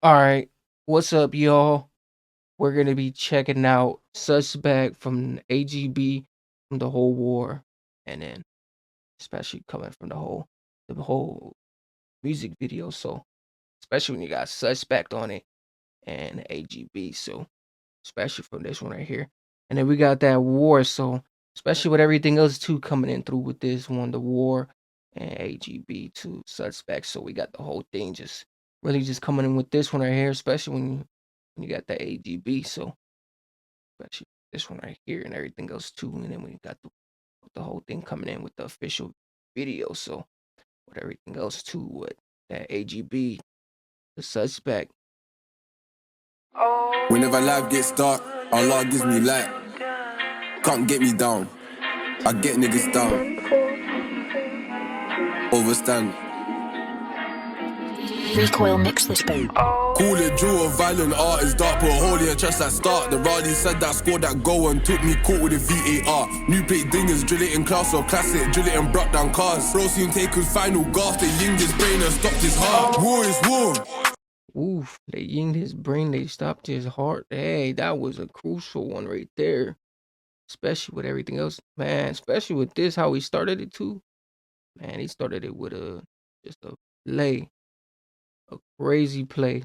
All right, what's up, y'all? We're gonna be checking out Suspect from AGB from the whole war, and then especially coming from the whole music video. So especially when you got Suspect on it and AGB. So especially from this one right here, and then we got that war. So especially with everything else too coming in through with this one, the war and AGB to Suspect. So we got the whole thing just really just coming in with this one right here, especially when you got the AGB. So especially this one right here and everything else too. And then we got the whole thing coming in with the official video. So with everything else too, with that AGB, the Suspect. Whenever life gets dark, Allah gives me light. Can't get me down. I get niggas down. Overstand. Recoil mix this beat. Call it drill, violent art is dark. Put a hole in your chest at start. The Raleigh said that scored that goal and took me caught with a VAR. New plate dingers, drill it in class or classic. Drill it and brought down cars. Bro seen take his final gasp. They yinged his brain and stopped his heart. War is war. Oof, they yinged his brain, they stopped his heart. Hey, that was a crucial one right there. Especially with everything else. Man, especially with this, how he started it too. Man, he started it with just a play. A crazy play.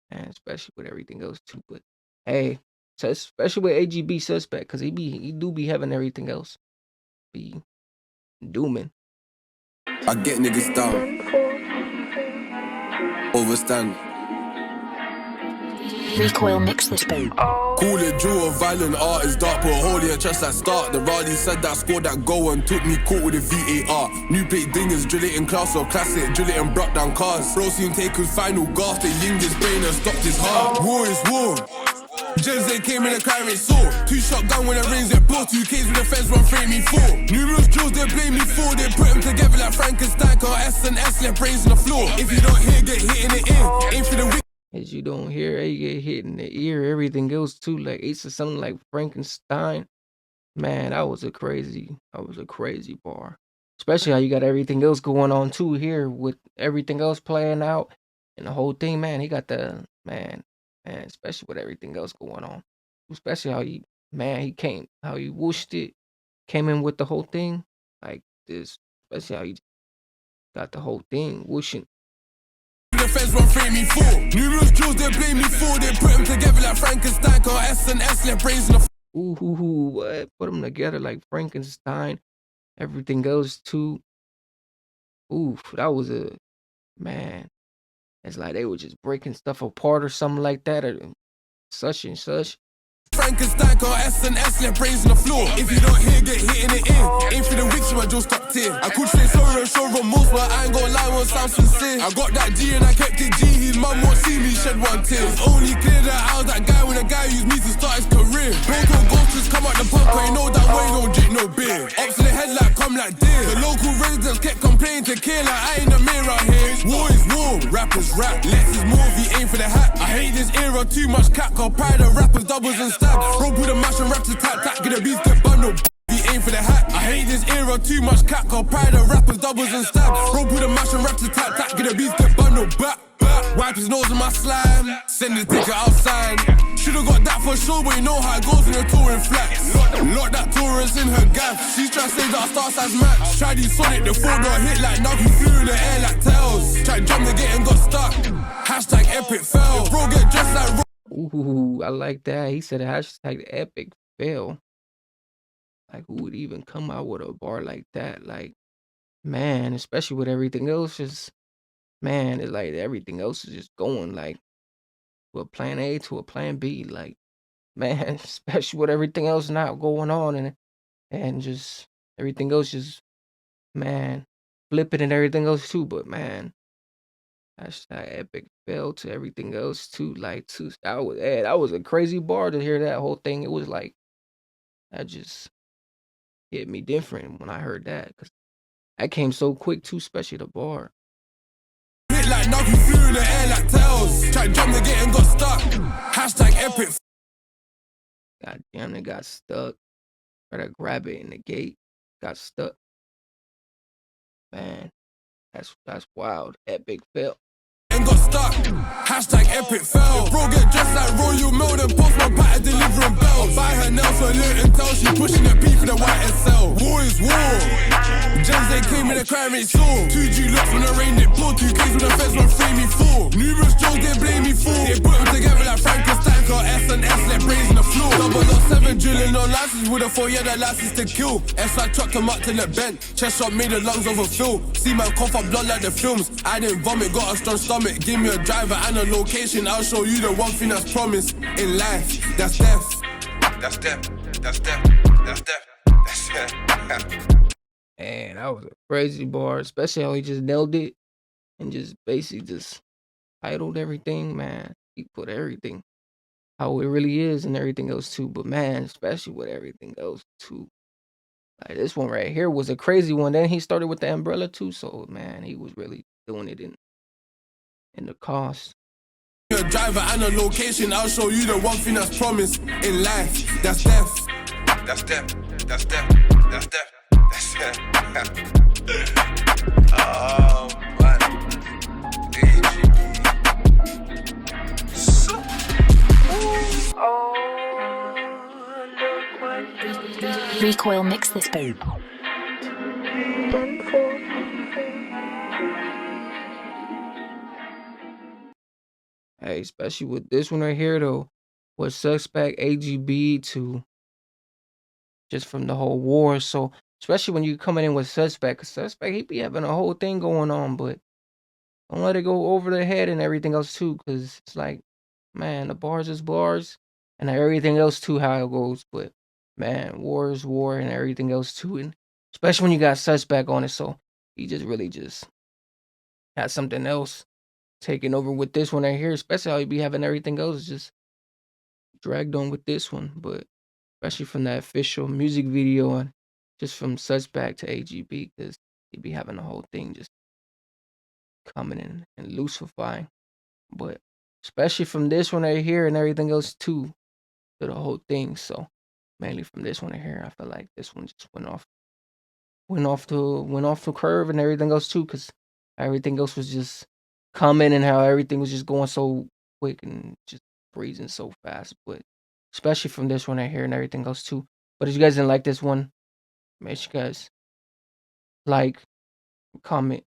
And especially with everything else too. But hey, so especially with AGB Suspect, because he do be having everything else. Be dooming. I get niggas down. Overstand. Recoil mix this beat. Call it drill, violent art is dark. Put a hole in your chest at start. The Raleigh said that scored that goal and took me caught with a VAR. New plate dingers, drill it in class or classic. Drill it and brought down cars. Bro seen take his final gasp. They yinged his brain and stopped his heart. War is war. James they came in a crime rate saw. Two shotgun when it rains it blow. 2Ks with the fence one frame me for. Numerous drills they blame me for. They put them together like Frankenstein. Car S and S left brains on the floor. If you don't hear, get hit in the ear. Aim for the wick. As you don't hear, you get hit in the ear, everything else too. Like it's something like Frankenstein. Man, that was a crazy bar. Especially how you got everything else going on too here with everything else playing out and the whole thing, man. He got the man, especially with everything else going on. Especially how how he whooshed it, came in with the whole thing. Like this, especially how he got the whole thing whooshing. The feds won't frame me for. Numerous drills they blame me for. They put them together like Frankenstein. Car S and S left brains on the What? Put them together like Frankenstein. Everything else too. Oof, that was a man. It's like they were just breaking stuff apart or something like that, or such and such. Frankenstein, car S and S left brains on the floor. If you don't hear, get hit in the ear. Aim for the wicks, my jaw stopped here. I could say sorry and show remorse, but I ain't gonna lie, won't sound sincere. I got that G and I kept it G. His mum won't see me shed one tear. It's only clear that I was that guy when a guy used me to start his career. Local ghosts come out the pub, I know that way don't drink no beer. Ups in the head like come like deer. The local residents kept complaining to kill like I ain't the mayor out here. War is war, rappers rap. Less is more if you aim for the hat. I hate this era, too much cat. Call pride of rappers, doubles and stabs. Roll with a mash and rap to tap, get a beat, get bundle. He aim for the hat. I hate this era, too much cat. Call pride of rappers, doubles and stabs. Roll with a mash and rap to tap, get a beat, get bundle. Wipe his nose in my slime, send the ticket outside. Should've got that for sure, but you know how it goes when you're touring flats. Lock that tourist in her gaff. She's trying to say that our star size match. Tried these Sonic, the 4-door hit like now he flew in the air like tails. Tried jump the gate and got stuck. Hashtag epic fail. Bro get dressed like I like that. He said hashtag epic fail. Like who would even come out with a bar like that? Like, man, especially with everything else, it's like everything else is just going like to a plan A to a plan B. Like, man, especially with everything else not going on and just everything else just flipping and everything else too. But man, hashtag epic fail to everything else too. Like that was a crazy bar to hear that whole thing. It was like that just hit me different when I heard that because that came so quick too, especially the bar. hit like now he flew in the air like tails. Tried jump the gate and got stuck. Hashtag epic. God damn, it got stuck. Tried to grab it in the gate, got stuck. Man, That's wild. Epic fail. and got stuck. Hashtag epic fail. Bro get dressed like Royal Mail, then post my patter delivering bells. Buy her nails for little and tell she pushing the P for the white SL. War is war. Gens they came in the crime rate saw. 2G looks when the rain it poured. 2Ks when the feds were frame me for. Numerous jokes they blame me for. They put them together like Frankenstein. Got S&S let brains in the floor. 007 drilling on license with a 4 year that license to kill. S I chucked him up till it bent. Chest shot made the lungs overfill. See man cough up blood like the films. I didn't vomit, got a strong stomach. Give me a driver and a location. I'll show you the one thing that's promised in life. That's death. That's death. That's death. That's death. That's death. Man, that was a crazy bar, especially how he just nailed it and just basically just titled everything, man. He put everything how it really is and everything else too. But man, especially with everything else too. Like this one right here was a crazy one. Then he started with the umbrella too. So man, he was really doing it in the cost. A driver and a location. I'll show you the one thing that's promised in life. That's death. That's death. That's death. That's death. That's death. Oh man. Recoil mix this babe. Hey, especially with this one right here though, with suspect AGB to just from the whole war. So especially when you coming in with suspect, 'cause suspect he be having a whole thing going on, but don't let it go over the head and everything else too, because it's like, man, the bars is bars, and everything else too how it goes. But man, war is war and everything else too, and especially when you got suspect on it. So he just really just had something else taking over with this one right here, especially how he be having everything else just dragged on with this one. But especially from that official music video and just from suspect to AGB, because he be having the whole thing just coming in and lucifying. But especially from this one right here and everything else too, to the whole thing. So mainly from this one right here, I feel like this one just went off the curve and everything else too, because everything else was just coming and how everything was just going so quick and just freezing so fast. But especially from this one right here and everything else too. But if you guys didn't like this one, make sure you guys like, comment,